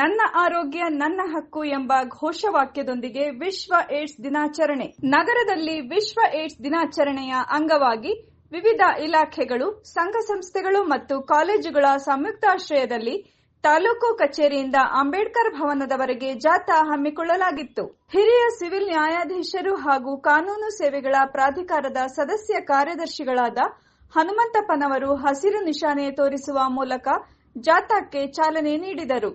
ನನ್ನ ಆರೋಗ್ಯ ನನ್ನ ಹಕ್ಕು ಎಂಬ ಘೋಷವಾಕ್ಯದೊಂದಿಗೆ ವಿಶ್ವ ಏಡ್ಸ್ ದಿನಾಚರಣೆ. ನಗರದಲ್ಲಿ ವಿಶ್ವ ಏಡ್ಸ್ ದಿನಾಚರಣೆಯ ಅಂಗವಾಗಿ ವಿವಿಧ ಇಲಾಖೆಗಳು, ಸಂಘ ಸಂಸ್ಥೆಗಳು ಮತ್ತು ಕಾಲೇಜುಗಳ ಸಂಯುಕ್ತಾಶ್ರಯದಲ್ಲಿ ತಾಲೂಕು ಕಚೇರಿಯಿಂದ ಅಂಬೇಡ್ಕರ್ ಭವನದವರೆಗೆ ಜಾಥಾ ಹಮ್ಮಿಕೊಳ್ಳಲಾಗಿತ್ತು. ಹಿರಿಯ ಸಿವಿಲ್ ನ್ಯಾಯಾಧೀಶರು ಹಾಗೂ ಕಾನೂನು ಸೇವೆಗಳ ಪ್ರಾಧಿಕಾರದ ಸದಸ್ಯ ಕಾರ್ಯದರ್ಶಿಗಳಾದ ಹನುಮಂತಪ್ಪನವರು ಹಸಿರು ನಿಶಾನೆ ತೋರಿಸುವ ಮೂಲಕ ಜಾಥಾಕ್ಕೆ ಚಾಲನೆ ನೀಡಿದರು.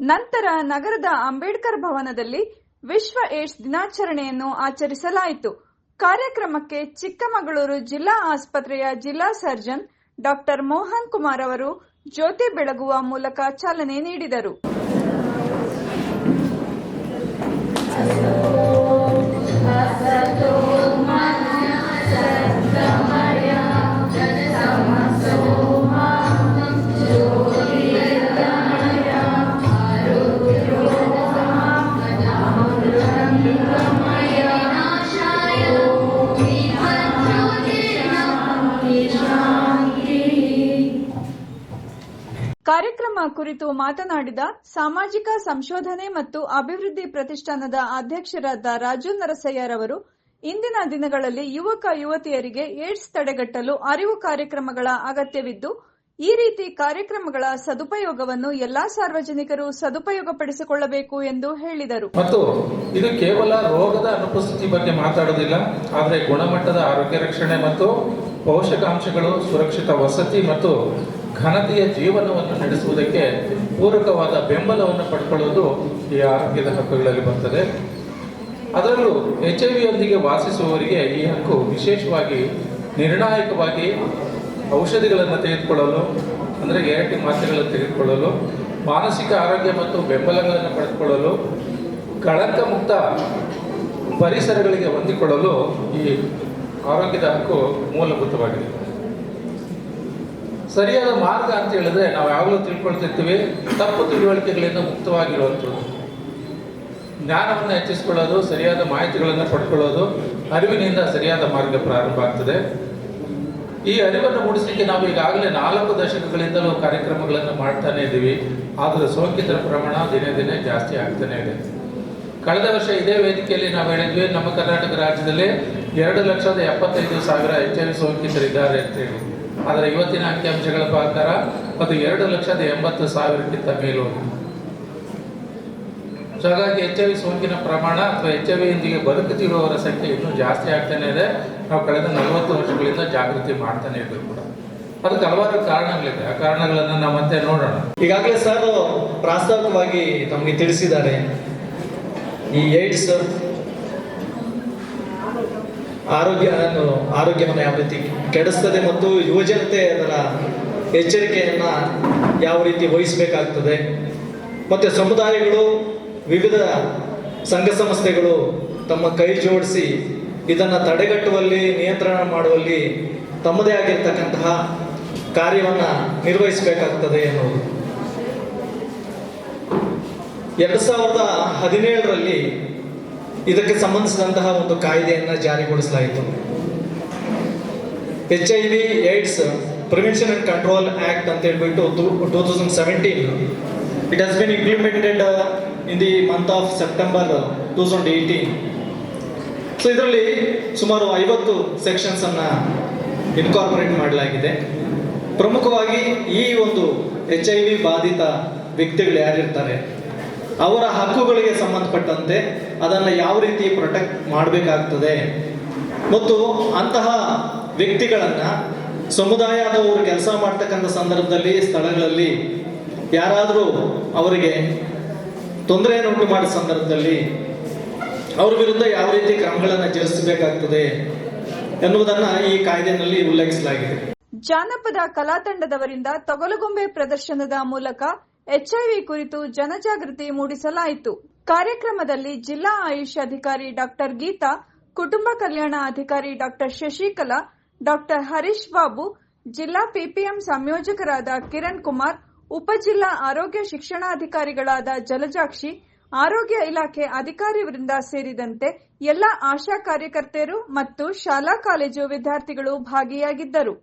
ನಂತರ ನಗರದ ಅಂಬೇಡ್ಕರ್ ಭವನದಲ್ಲಿ ವಿಶ್ವ ಏಡ್ಸ್ ದಿನಾಚರಣೆಯನ್ನು ಆಚರಿಸಲಾಯಿತು. ಕಾರ್ಯಕ್ರಮಕ್ಕೆ ಚಿಕ್ಕಮಗಳೂರು ಜಿಲ್ಲಾ ಆಸ್ಪತ್ರೆಯ ಜಿಲ್ಲಾ ಸರ್ಜನ್ ಡಾಕ್ಟರ್ ಮೋಹನ್ ಕುಮಾರ್ ಅವರು ಜ್ಯೋತಿ ಬೆಳಗುವ ಮೂಲಕ ಚಾಲನೆ ನೀಡಿದರು. ಕಾರ್ಯಕ್ರಮ ಕುರಿತು ಮಾತನಾಡಿದ ಸಾಮಾಜಿಕ ಸಂಶೋಧನೆ ಮತ್ತು ಅಭಿವೃದ್ಧಿ ಪ್ರತಿಷ್ಠಾನದ ಅಧ್ಯಕ್ಷರಾದ ರಾಜು ನರಸಯ್ಯರವರು, ಇಂದಿನ ದಿನಗಳಲ್ಲಿ ಯುವಕ ಯುವತಿಯರಿಗೆ ಏಡ್ಸ್ ತಡೆಗಟ್ಟಲು ಅರಿವು ಕಾರ್ಯಕ್ರಮಗಳ ಅಗತ್ಯವಿದ್ದು, ಈ ರೀತಿ ಕಾರ್ಯಕ್ರಮಗಳ ಸದುಪಯೋಗವನ್ನು ಎಲ್ಲಾ ಸಾರ್ವಜನಿಕರು ಸದುಪಯೋಗಪಡಿಸಿಕೊಳ್ಳಬೇಕು ಎಂದು ಹೇಳಿದರು. ಮತ್ತು ಇದು ಕೇವಲ ರೋಗದ ಅನುಪಸ್ಥಿತಿ ಬಗ್ಗೆ ಮಾತಾಡುವುದಿಲ್ಲ, ಆದರೆ ಗುಣಮಟ್ಟದ ಆರೋಗ್ಯ ರಕ್ಷಣೆ ಮತ್ತು ಪೋಷಕಾಂಶಗಳು, ಸುರಕ್ಷಿತ ವಸತಿ ಮತ್ತು ಘನತೆಯ ಜೀವನವನ್ನು ನಡೆಸುವುದಕ್ಕೆ ಪೂರಕವಾದ ಬೆಂಬಲವನ್ನು ಪಡ್ಕೊಳ್ಳುವುದು ಈ ಆರೋಗ್ಯದ ಹಕ್ಕುಗಳಲ್ಲಿ ಬರ್ತದೆ. ಅದರಲ್ಲೂ HIV ವಾಸಿಸುವವರಿಗೆ ಈ ಹಕ್ಕು ವಿಶೇಷವಾಗಿ ನಿರ್ಣಾಯಕವಾಗಿ ಔಷಧಿಗಳನ್ನು ತೆಗೆದುಕೊಳ್ಳಲು, ಅಂದರೆ ART ಮಾತ್ರೆಗಳನ್ನು ತೆಗೆದುಕೊಳ್ಳಲು, ಮಾನಸಿಕ ಆರೋಗ್ಯ ಮತ್ತು ಬೆಂಬಲಗಳನ್ನು ಪಡೆದುಕೊಳ್ಳಲು, ಕಳಂಕ ಮುಕ್ತ ಪರಿಸರಗಳಿಗೆ ಹೊಂದಿಕೊಳ್ಳಲು ಈ ಆರೋಗ್ಯದ ಹಕ್ಕು ಮೂಲಭೂತವಾಗಿದೆ. ಸರಿಯಾದ ಮಾರ್ಗ ಅಂತ ಹೇಳಿದ್ರೆ ನಾವು ಯಾವಾಗಲೂ ತಿಳ್ಕೊಳ್ತಿರ್ತೀವಿ, ತಪ್ಪು ತಿಳುವಳಿಕೆಗಳಿಂದ ಮುಕ್ತವಾಗಿರುವಂಥದ್ದು, ಜ್ಞಾನವನ್ನು ಹೆಚ್ಚಿಸಿಕೊಳ್ಳೋದು, ಸರಿಯಾದ ಮಾಹಿತಿಗಳನ್ನು ಪಡ್ಕೊಳ್ಳೋದು, ಅರಿವಿನಿಂದ ಸರಿಯಾದ ಮಾರ್ಗ ಪ್ರಾರಂಭ ಆಗ್ತದೆ. ಈ ಅರಿವನ್ನು ಮೂಡಿಸಲಿಕ್ಕೆ ನಾವು ಈಗಾಗಲೇ 4 ದಶಕಗಳಿಂದಲೂ ಕಾರ್ಯಕ್ರಮಗಳನ್ನು ಮಾಡ್ತಾನೆ ಇದ್ದೀವಿ. ಆದರೆ ಸೋಂಕಿತರ ಪ್ರಮಾಣ ದಿನೇ ದಿನೇ ಜಾಸ್ತಿ ಆಗ್ತಾನೆ ಇದೆ. ಕಳೆದ ವರ್ಷ ಇದೇ ವೇದಿಕೆಯಲ್ಲಿ ನಾವು ಹೇಳಿದ್ವಿ, ನಮ್ಮ ಕರ್ನಾಟಕ ರಾಜ್ಯದಲ್ಲಿ 2,75,000 HIV ಸೋಂಕಿತರಿದ್ದಾರೆ ಅಂತೇಳಿ. ಆದರೆ ಇವತ್ತಿನ ಅಂಕಿಅಂಶಗಳ ಪ್ರಕಾರ ಅದು 2,80,000ಕ್ಕಿಂತ ಮೇಲೋಗಿದೆ. ಹಾಗಾಗಿ HIV ಸೋಂಕಿನ ಪ್ರಮಾಣ ಅಥವಾ HIV ಬದುಕುತ್ತಿರುವವರ ಸಂಖ್ಯೆ ಇನ್ನೂ ಜಾಸ್ತಿ ಆಗ್ತಾನೆ ಇದೆ. ನಾವು ಕಳೆದ 40 ವರ್ಷಗಳಿಂದ ಜಾಗೃತಿ ಮಾಡ್ತಾನೆ ಇದ್ದೀವಿ ಕೂಡ. ಅದಕ್ಕೆ ಹಲವಾರು ಕಾರಣಗಳಿದೆ. ಆ ಕಾರಣಗಳನ್ನು ನಾವು ಮತ್ತೆ ನೋಡೋಣ. ಈಗಾಗಲೇ ಸರ್ ಪ್ರಾಸ್ತಾವಿಕವಾಗಿ ತಮಗೆ ತಿಳಿಸಿದ್ದಾರೆ. ಈ ಏಡ್ಸ್ ಆರೋಗ್ಯವನ್ನು ಯಾವ ರೀತಿ ಕೆಡಿಸ್ತದೆ ಮತ್ತು ಯುವಜನತೆ ಅದರ ಎಚ್ಚರಿಕೆಯನ್ನು ಯಾವ ರೀತಿ ವಹಿಸಬೇಕಾಗ್ತದೆ, ಮತ್ತು ಸಮುದಾಯಗಳು, ವಿವಿಧ ಸಂಘ ಸಂಸ್ಥೆಗಳು ತಮ್ಮ ಕೈ ಜೋಡಿಸಿ ಇದನ್ನು ತಡೆಗಟ್ಟುವಲ್ಲಿ, ನಿಯಂತ್ರಣ ಮಾಡುವಲ್ಲಿ ತಮ್ಮದೇ ಆಗಿರ್ತಕ್ಕಂತಹ ಕಾರ್ಯವನ್ನು ನಿರ್ವಹಿಸಬೇಕಾಗ್ತದೆ ಎನ್ನುವುದು. 2017ರಲ್ಲಿ ಇದಕ್ಕೆ ಸಂಬಂಧಿಸಿದಂತಹ ಒಂದು ಕಾಯ್ದೆಯನ್ನು ಜಾರಿಗೊಳಿಸಲಾಯಿತು. HIV AIDS prevention and control act ಅಂತ ಹೇಳ್ಬಿಟ್ಟು 2017. It has been implemented in the month of September 2018. So ಇದರಲ್ಲಿ ಸುಮಾರು 50 ಸೆಕ್ಷನ್ಸ್ ಅನ್ನು ಇನ್ಕಾರ್ಪೊರೇಟ್ ಮಾಡಲಾಗಿದೆ. ಪ್ರಮುಖವಾಗಿ ಈ ಒಂದು HIV ಬಾಧಿತ ವ್ಯಕ್ತಿಗಳು ಯಾರಿರ್ತಾರೆ ಅವರ ಹಕ್ಕುಗಳಿಗೆ ಸಂಬಂಧಪಟ್ಟಂತೆ ಅದನ್ನು ಯಾವ ರೀತಿ ಪ್ರೊಟೆಕ್ಟ್ ಮಾಡಬೇಕಾಗ್ತದೆ, ಮತ್ತು ಅಂತಹ ವ್ಯಕ್ತಿಗಳನ್ನು ಸಮುದಾಯದವರು ಕೆಲಸ ಮಾಡ್ತಕ್ಕಂಥ ಸಂದರ್ಭದಲ್ಲಿ, ಸ್ಥಳಗಳಲ್ಲಿ ಯಾರಾದರೂ ಅವರಿಗೆ ತೊಂದರೆಯನ್ನು ಉಂಟು ಮಾಡಿದ ಸಂದರ್ಭದಲ್ಲಿ ಅವ್ರ ವಿರುದ್ಧ ಯಾವ ರೀತಿ ಕ್ರಮಗಳನ್ನು ಜರುಗಿಸಬೇಕಾಗ್ತದೆ ಎನ್ನುವುದನ್ನು ಈ ಕಾಯ್ದೆಯಲ್ಲಿ ಉಲ್ಲೇಖಿಸಲಾಗಿದೆ. ಜಾನಪದ ಕಲಾತಂಡದವರಿಂದ ತೊಗಲುಗೊಂಬೆ ಪ್ರದರ್ಶನದ ಮೂಲಕ HIV ಕುರಿತು ಜನಜಾಗೃತಿ ಮೂಡಿಸಲಾಯಿತು. ಕಾರ್ಯಕ್ರಮದಲ್ಲಿ ಜಿಲ್ಲಾ ಆಯುಷ್ ಅಧಿಕಾರಿ ಡಾಕ್ಟರ್ ಗೀತಾ, ಕುಟುಂಬ ಕಲ್ಯಾಣ ಅಧಿಕಾರಿ ಡಾಕ್ಟರ್ ಶಶಿಕಲಾ, ಡಾಕ್ಟರ್ ಹರೀಶ್ ಬಾಬು, ಜಿಲ್ಲಾ PPM ಸಂಯೋಜಕರಾದ ಕಿರಣ್ ಕುಮಾರ್, ಉಪಜಿಲ್ಲಾ ಆರೋಗ್ಯ ಶಿಕ್ಷಣಾಧಿಕಾರಿಗಳಾದ ಜಲಜಾಕ್ಷಿ, ಆರೋಗ್ಯ ಇಲಾಖೆ ಅಧಿಕಾರಿವೃಂದ ಸೇರಿದಂತೆ ಎಲ್ಲ ಆಶಾ ಕಾರ್ಯಕರ್ತೆಯರು ಮತ್ತು ಶಾಲಾ ಕಾಲೇಜು ವಿದ್ಯಾರ್ಥಿಗಳು ಭಾಗಿಯಾಗಿದ್ದರು.